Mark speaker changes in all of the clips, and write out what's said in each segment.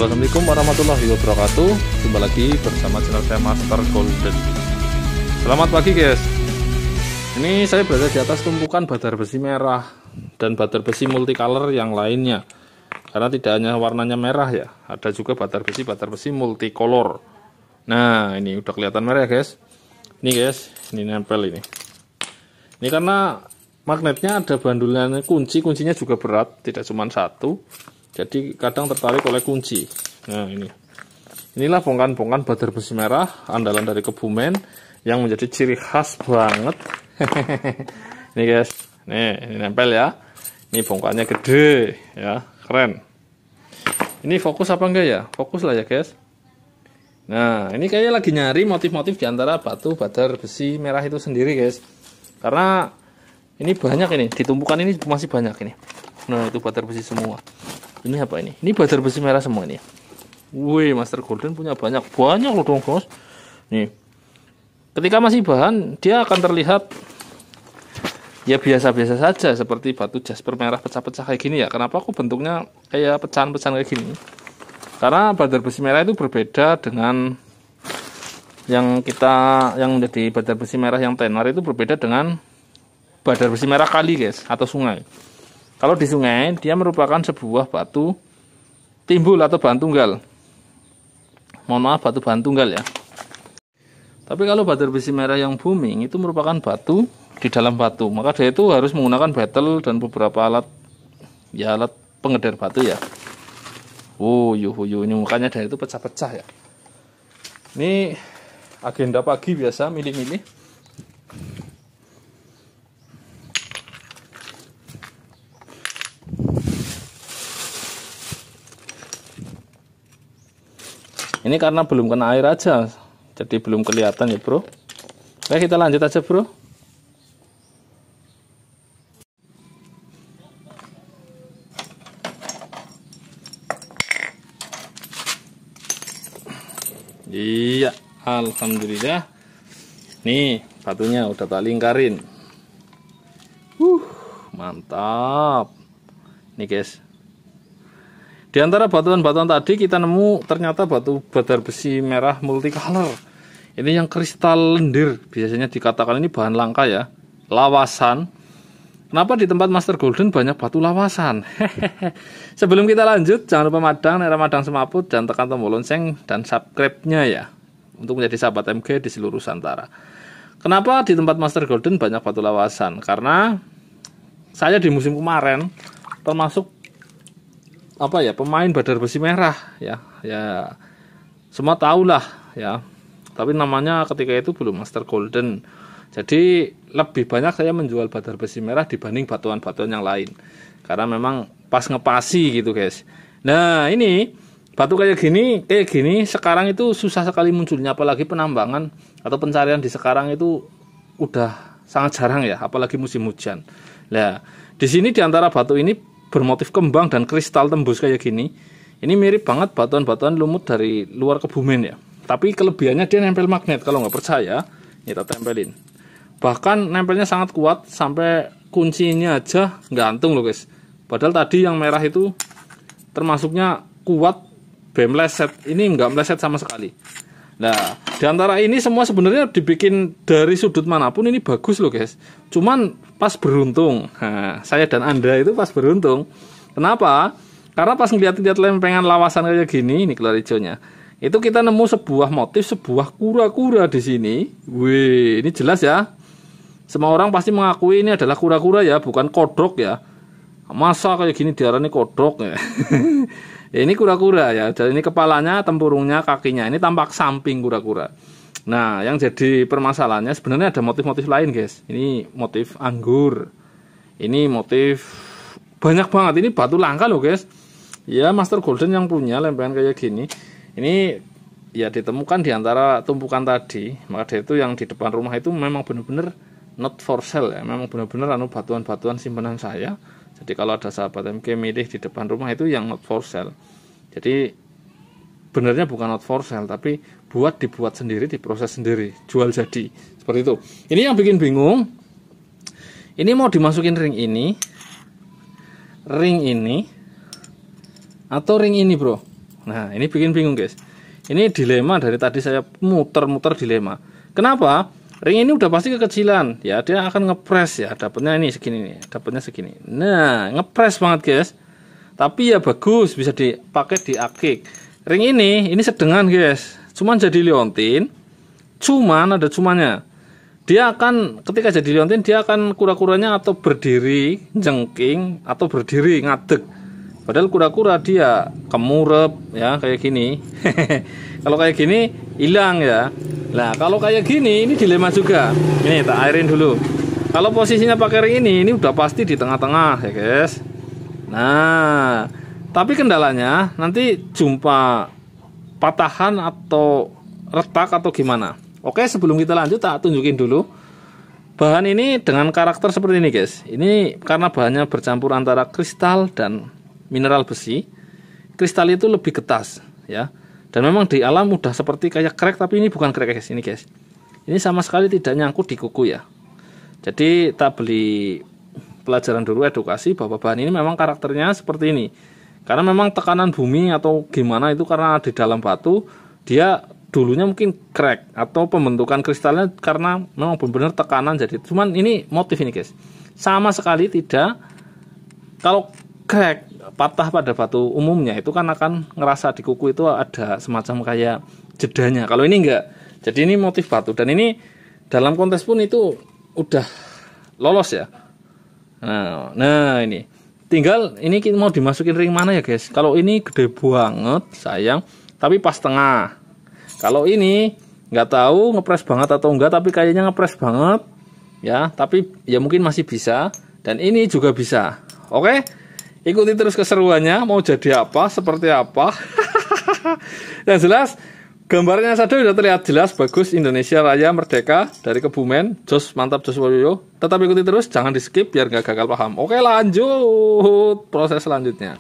Speaker 1: Halo, assalamualaikum warahmatullahi wabarakatuh. Jumpa lagi bersama channel saya Master Golden. Selamat pagi guys. Ini saya berada di atas tumpukan badar besi merah dan badar besi multicolor yang lainnya. Karena tidak hanya warnanya merah ya, ada juga badar besi multicolor. Nah, ini udah kelihatan merah ya guys. Ini guys, ini nempel ini. Ini karena magnetnya ada bandulannya, kuncinya juga berat, tidak cuma satu. Jadi kadang tertarik oleh kunci. Nah inilah bongkahan badar besi merah andalan dari Kebumen yang menjadi ciri khas banget. Ini guys, ini nempel ya. Ini bongkahannya gede ya, keren. Ini fokus apa enggak ya? Fokus lah ya guys. Nah ini kayaknya lagi nyari motif-motif diantara batu badar besi merah itu sendiri guys. Karena ini banyak ini, ditumpukan ini masih banyak ini. Nah itu badar besi semua. Ini apa ini? Ini badar besi merah semua ini. Wih, Master Golden punya banyak loh dong bos. Nih, ketika masih bahan, dia akan terlihat ya biasa-biasa saja, seperti batu jasper merah pecah-pecah kayak gini ya. Kenapa aku bentuknya kayak pecahan-pecahan kayak gini? Karena badar besi merah itu berbeda dengan yang menjadi badar besi merah yang tenar itu berbeda dengan badar besi merah kali guys, atau sungai. Kalau di sungai, dia merupakan sebuah batu timbul atau bahan tunggal. Mohon maaf, batu bahan tunggal ya. Tapi kalau badar besi merah yang booming, itu merupakan batu di dalam batu. Maka dia itu harus menggunakan betel dan beberapa alat pengedar batu ya. Ini mukanya dari itu pecah-pecah ya. Ini agenda pagi biasa, milih-milih. Ini karena belum kena air aja, jadi belum kelihatan ya bro. Oke, kita lanjut aja bro. Iya, alhamdulillah. Nih batunya udah tak lingkarin. Mantap. Nih guys. Di antara batuan-batuan tadi kita nemu ternyata batu badar besi merah multicolor. Ini yang kristal lendir, biasanya dikatakan ini bahan langka ya, lawasan. Kenapa di tempat Master Golden banyak batu lawasan? Sebelum kita lanjut, jangan lupa Ramadang Semaput dan tekan tombol lonceng dan subscribe-nya ya, untuk menjadi sahabat MG di seluruh Nusantara. Kenapa di tempat Master Golden banyak batu lawasan? Karena saya di musim kemarin termasuk pemain badar besi merah ya semua tahulah ya, tapi namanya ketika itu belum Master Golden, jadi lebih banyak saya menjual badar besi merah dibanding batuan-batuan yang lain karena memang pas ngepasi gitu guys. Nah ini batu kayak gini sekarang itu susah sekali munculnya, apalagi penambangan atau pencarian di sekarang itu udah sangat jarang ya, apalagi musim hujan. Nah di sini diantara batu ini bermotif kembang dan kristal tembus kayak gini. Ini mirip banget batuan-batuan lumut dari luar Kebumen ya. Tapi kelebihannya dia nempel magnet. Kalau nggak percaya, kita tempelin. Bahkan nempelnya sangat kuat sampai kuncinya aja gantung loh guys. Padahal tadi yang merah itu termasuknya kuat, meleset. Ini nggak meleset sama sekali. Nah, diantara ini semua sebenarnya dibikin dari sudut manapun ini bagus loh guys. Cuman pas beruntung. Nah, saya dan Anda itu pas beruntung. Kenapa? Karena pas ngeliat-liat lempengan lawasan kayak gini, ini keluar hijaunya. Itu kita nemu sebuah motif, sebuah kura-kura di sini. Wih, ini jelas ya. Semua orang pasti mengakui ini adalah kura-kura ya, bukan kodok ya. Masa kayak gini diarani kodok ya. Ini kura-kura ya, jadi ini kepalanya, tempurungnya, kakinya, ini tampak samping kura-kura. Nah, yang jadi permasalahannya sebenarnya ada motif-motif lain guys. Ini motif anggur, ini motif banyak banget, ini batu langka loh guys. Ya Master Golden yang punya lempengan kayak gini, ini ya ditemukan di antara tumpukan tadi. Maka dari itu yang di depan rumah itu memang benar-benar not for sale ya, memang benar-benar batuan-batuan simpanan saya. Jadi kalau ada sahabat MG milih di depan rumah itu yang not for sale. Jadi benernya bukan not for sale, tapi dibuat sendiri, diproses sendiri, jual jadi. Seperti itu. Ini yang bikin bingung. Ini mau dimasukin ring ini, atau ring ini bro. Nah, ini bikin bingung guys. Ini dilema dari tadi saya muter-muter dilema. Kenapa? Ring ini udah pasti kekecilan. Ya, dia akan ngepres ya. Dapatnya ini segini nih, dapatnya segini. Nah, ngepres banget guys. Tapi ya bagus, bisa dipakai di akik. Ring ini sedengan guys. Cuman jadi liontin. Cuman ada cumannya. Dia akan ketika jadi liontin dia akan kura-kuranya atau berdiri jengking atau berdiri ngadeg. Padahal kura-kura dia kemurep ya kayak gini. Kalau kayak gini hilang ya. Nah kalau kayak gini ini dilema juga. Ini tak airin dulu. Kalau posisinya pakai ring ini udah pasti di tengah-tengah ya guys. Nah tapi kendalanya nanti jumpa patahan atau retak atau gimana. Oke, sebelum kita lanjut tak tunjukin dulu. Bahan ini dengan karakter seperti ini guys. Ini karena bahannya bercampur antara kristal dan mineral besi. Kristal itu lebih getas ya. Dan memang di alam udah seperti kayak krek, tapi ini bukan krek guys, ini guys. Ini sama sekali tidak nyangkut di kuku ya. Jadi tak beli pelajaran dulu edukasi bahwa bahan ini memang karakternya seperti ini. Karena memang tekanan bumi atau gimana itu karena di dalam batu dia dulunya mungkin crack atau pembentukan kristalnya karena memang benar-benar tekanan jadi. Cuman ini motif ini guys. Sama sekali tidak. Kalau crack patah pada batu umumnya itu kan akan ngerasa di kuku itu ada semacam kayak jedanya. Kalau ini enggak. Jadi ini motif batu dan ini dalam kontes pun itu udah lolos ya. Nah ini. Tinggal ini kita mau dimasukin ring mana ya guys. Kalau ini gede banget sayang, tapi pas tengah. Kalau ini nggak tahu ngepres banget atau enggak, tapi kayaknya ngepres banget ya. Tapi ya mungkin masih bisa. Dan ini juga bisa. Oke, ikuti terus keseruannya. Mau jadi apa, seperti apa? Yang jelas gambarnya saja sudah terlihat jelas bagus. Indonesia Raya Merdeka dari Kebumen. Jos mantap Jos Wayoyo. Tetap ikuti terus, jangan di skip biar nggak gagal paham. Oke, lanjut proses selanjutnya.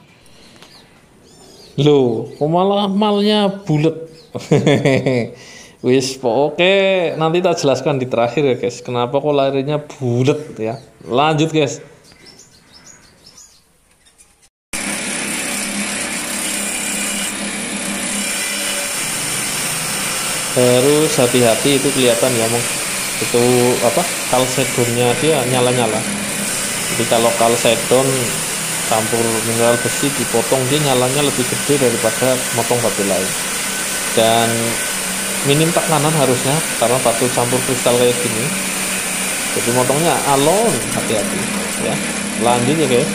Speaker 1: Loh, kok malah malnya bulat. Wis, oke, nanti tak jelaskan di terakhir ya guys. Kenapa kok larinya bulat ya? Lanjut guys. Harus hati-hati, itu kelihatan ya, itu apa? Kalsedonnya dia nyala-nyala. Jadi kalau kalsedon campur mineral besi dipotong dia nyalanya lebih gede daripada motong batu lain. Dan minim tekanan harusnya karena batu campur kristal kayak gini. Jadi motongnya alon, hati-hati ya. Lanjut ya guys.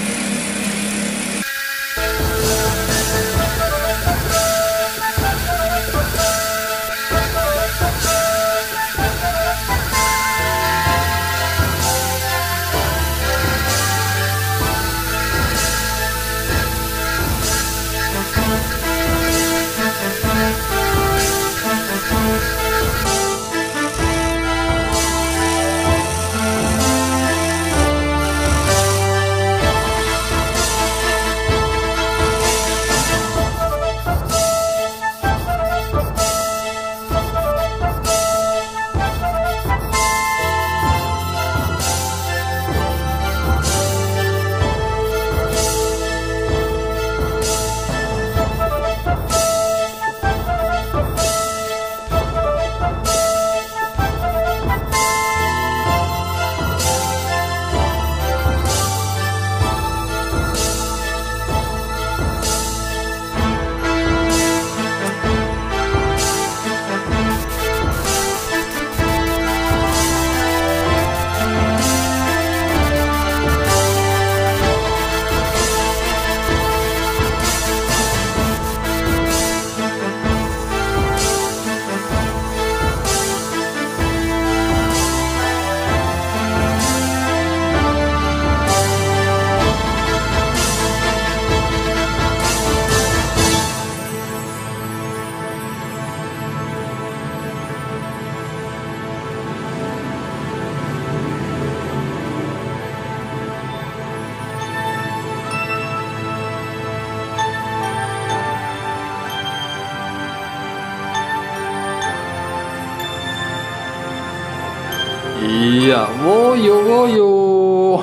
Speaker 1: Iya, woyo.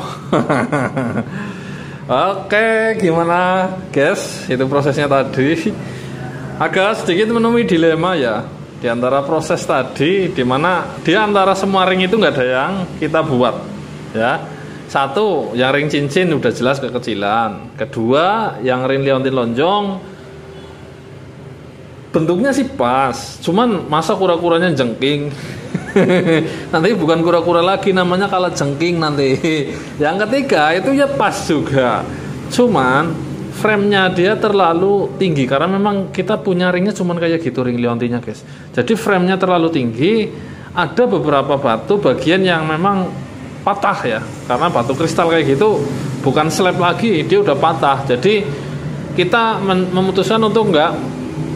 Speaker 1: Oke, gimana guys? Itu prosesnya tadi. agak sedikit menemui dilema ya di antara proses tadi, di mana di antara semua ring itu nggak ada yang kita buat ya. Satu, yang ring cincin udah jelas kekecilan. Kedua, yang ring liontin lonjong bentuknya sih pas, cuman masa kura-kuranya jengking. Nanti bukan kura-kura lagi, namanya kalah jengking nanti. Yang ketiga itu ya pas juga, cuman frame-nya dia terlalu tinggi karena memang kita punya ringnya cuman kayak gitu, ring liontinnya guys. Jadi frame-nya terlalu tinggi. Ada beberapa batu bagian yang memang patah ya, karena batu kristal kayak gitu bukan slab lagi, dia udah patah. Jadi kita memutuskan untuk enggak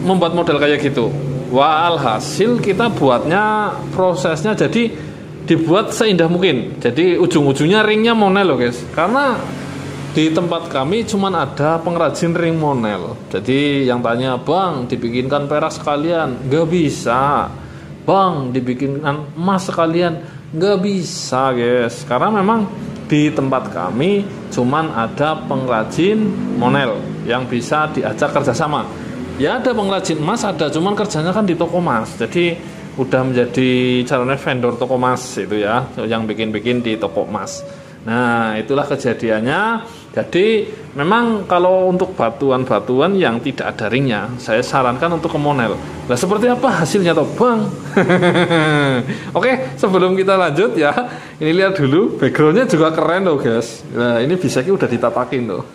Speaker 1: membuat model kayak gitu. Wah, alhasil kita buatnya prosesnya jadi dibuat seindah mungkin. Jadi ujung-ujungnya ringnya monel loh guys. Karena di tempat kami cuman ada pengrajin ring monel. Jadi yang tanya, "Bang, dibikinkan perak sekalian?" Nggak bisa. "Bang, dibikinkan emas sekalian?" Nggak bisa guys. Karena memang di tempat kami cuman ada pengrajin monel yang bisa diajak kerjasama. Ya ada pengrajin emas ada, cuman kerjanya kan di toko emas. Jadi udah menjadi caranya vendor toko emas itu ya, yang bikin-bikin di toko emas. Nah, itulah kejadiannya. Jadi memang kalau untuk batuan-batuan yang tidak ada ringnya, saya sarankan untuk ke monel. Nah, seperti apa hasilnya toh, Bang? Oke, sebelum kita lanjut ya, ini lihat dulu backgroundnya juga keren loh guys. Nah, ini bisa udah ditatakin loh.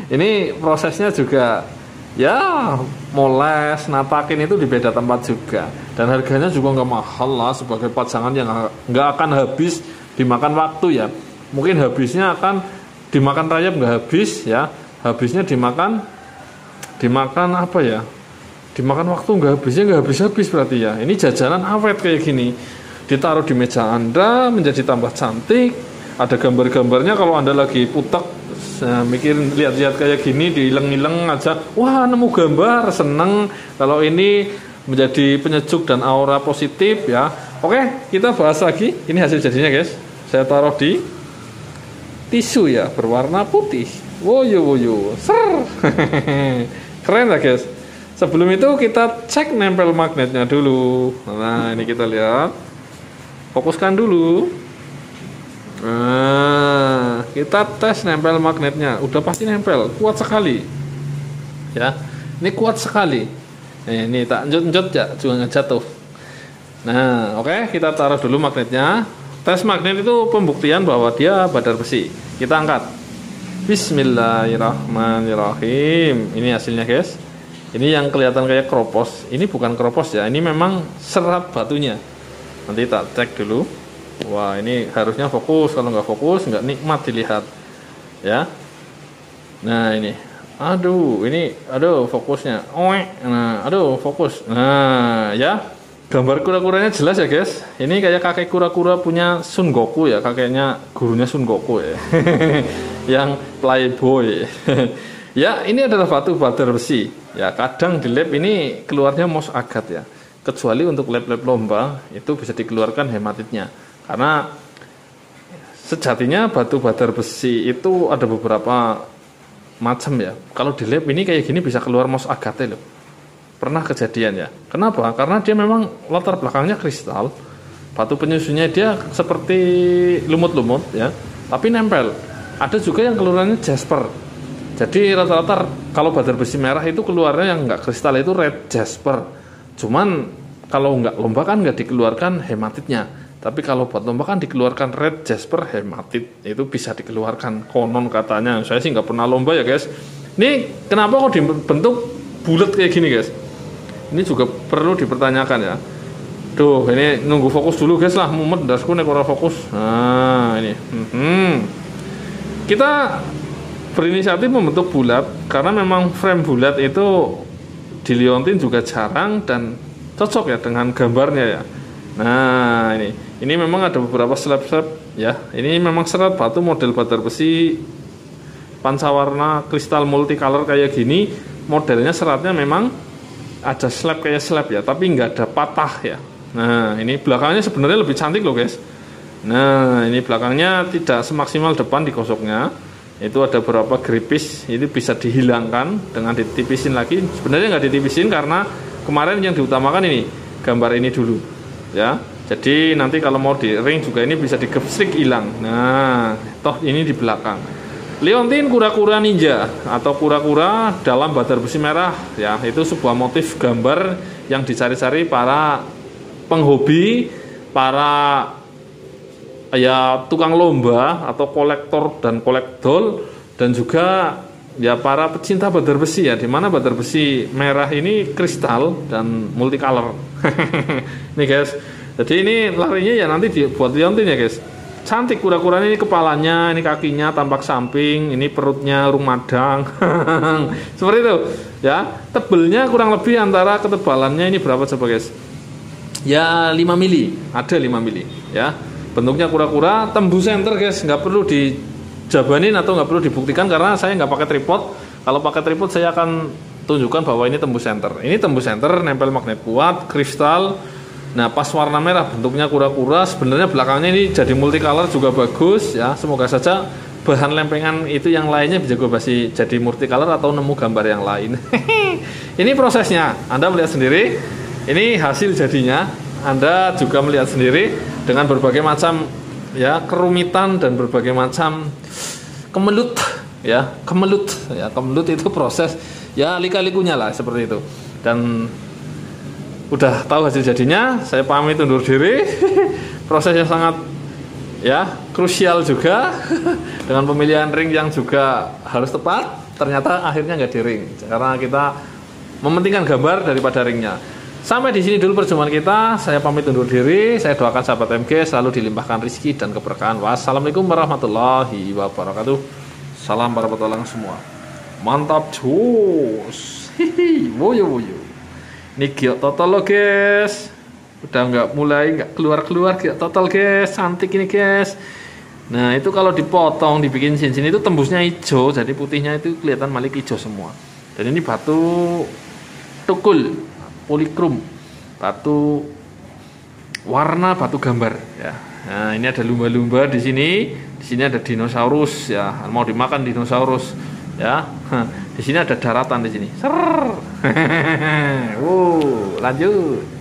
Speaker 1: Ini prosesnya juga ya moles, natakin itu di beda tempat juga, dan harganya juga nggak mahal lah sebagai pajangan yang nggak akan habis dimakan waktu ya. Mungkin habisnya akan dimakan rayap nggak habis ya, habisnya dimakan apa ya, dimakan waktu nggak habis berarti ya. Ini jajanan awet kayak gini, ditaruh di meja Anda menjadi tambah cantik. Ada gambar-gambarnya kalau Anda lagi putek, mikirin lihat-lihat kayak gini, diileng-ileng aja, wah nemu gambar, seneng. Kalau ini menjadi penyejuk dan aura positif ya. Oke, kita bahas lagi. Ini hasil jadinya guys. Saya taruh di tisu ya, berwarna putih. Woyo, ser. Keren lah guys. Sebelum itu kita cek nempel magnetnya dulu. Nah, ini kita lihat. Fokuskan dulu. Nah, kita tes nempel magnetnya. Udah pasti nempel, kuat sekali. Ya, ini kuat sekali. Ini tak njut-njut ya, juga nggak jatuh. Nah, oke, kita taruh dulu magnetnya. Tes magnet itu pembuktian bahwa dia badar besi. Kita angkat. Bismillahirrahmanirrahim. Ini hasilnya guys. Ini yang kelihatan kayak kropos. Ini bukan kropos ya, ini memang serat batunya. Nanti tak cek dulu. Wah, ini harusnya fokus. Kalau nggak fokus nggak nikmat dilihat ya. Nah ini, aduh fokusnya. Nah, aduh fokus. Nah ya, gambar kura-kuranya jelas ya guys. Ini kayak kakek kura-kura punya Sun Goku ya, kakeknya gurunya Sun Goku ya. Yang playboy. Ya, ini adalah batu badar besi ya. Kadang di lab ini keluarnya mos agat ya, kecuali untuk lab-lab lomba itu bisa dikeluarkan hematitnya. Karena sejatinya batu badar besi itu ada beberapa macam ya. Kalau di lab ini kayak gini bisa keluar mos agate loh. Pernah kejadian ya. Kenapa? Karena dia memang latar belakangnya kristal. Batu penyusunnya dia seperti lumut-lumut ya, tapi nempel. Ada juga yang keluarannya jasper. Jadi rata-rata kalau badar besi merah itu keluarnya yang enggak kristal itu red jasper. Cuman kalau enggak lomba kan enggak dikeluarkan hematitnya. Tapi kalau buat lomba kan dikeluarkan red jasper hematit, itu bisa dikeluarkan konon katanya. Saya sih nggak pernah lomba ya guys. Ini kenapa kok dibentuk bulat kayak gini guys? Ini juga perlu dipertanyakan ya. Tuh, ini nunggu fokus dulu guys lah, mumet dasku nek ora fokus. Nah ini, kita berinisiatif membentuk bulat karena memang frame bulat itu di liontin juga jarang dan cocok ya dengan gambarnya ya. Nah ini memang ada beberapa slab-slab ya. Ini memang serat batu model badar besi pancawarna kristal multicolor kayak gini. Modelnya seratnya memang ada slab kayak slab ya, tapi nggak ada patah ya. Nah ini belakangnya sebenarnya lebih cantik loh guys. Nah ini belakangnya tidak semaksimal depan digosoknya. Itu ada beberapa gripis, itu bisa dihilangkan dengan ditipisin lagi. Sebenarnya nggak ditipisin karena kemarin yang diutamakan ini gambar ini dulu, ya. Jadi nanti kalau mau di ring juga ini bisa digepsrik hilang. Nah, toh ini di belakang. Liontin kura-kura ninja atau kura-kura dalam badar besi merah, ya. Itu sebuah motif gambar yang dicari-cari para penghobi, para ya tukang lomba atau kolektor dan kolektol, dan juga ya para pecinta badar besi ya, dimana badar besi merah ini kristal dan multicolor. Nih guys, jadi ini larinya ya nanti dibuat liontin ya guys. Cantik kura-kuranya, ini kepalanya, ini kakinya tampak samping, ini perutnya rumadang. Seperti itu ya. Tebelnya kurang lebih antara ketebalannya ini berapa coba guys? Ya 5 mili, ada 5 mili ya. Bentuknya kura-kura, tembus center guys, nggak perlu dijabanin atau nggak perlu dibuktikan karena saya nggak pakai tripod. Kalau pakai tripod saya akan tunjukkan bahwa ini tembus center. Ini tembus center, nempel magnet kuat, kristal. Nah pas warna merah bentuknya kura-kura, sebenarnya belakangnya ini jadi multicolor juga bagus ya. Semoga saja bahan lempengan itu yang lainnya bisa gue masih jadi multicolor atau nemu gambar yang lain. Ini prosesnya, Anda melihat sendiri. Ini hasil jadinya. Anda juga melihat sendiri dengan berbagai macam ya kerumitan dan berbagai macam kemelut ya, kemelut itu proses ya lika-likunya lah seperti itu. Dan udah tahu hasil jadinya, saya pamit undur diri. Prosesnya sangat ya krusial juga dengan pemilihan ring yang juga harus tepat. Ternyata akhirnya nggak di ring karena kita mementingkan gambar daripada ringnya. Sampai di sini dulu perjumpaan kita. Saya pamit undur diri. Saya doakan sahabat MG selalu dilimpahkan rezeki dan keberkahan. Wassalamualaikum warahmatullahi wabarakatuh. Salam para petualang semua. Mantap cus. Woyo. Ini giok total loh guys. Udah nggak keluar giok total guys. Cantik ini guys. Nah itu kalau dipotong dibikin cincin itu tembusnya hijau. Jadi putihnya itu kelihatan malik hijau semua. Dan ini batu tukul, polikrom, batu warna batu gambar ya. Nah, ini ada lumba-lumba di sini. Di sini ada dinosaurus ya. Mau dimakan dinosaurus ya. Di sini ada daratan di sini. Ser. Lanjut.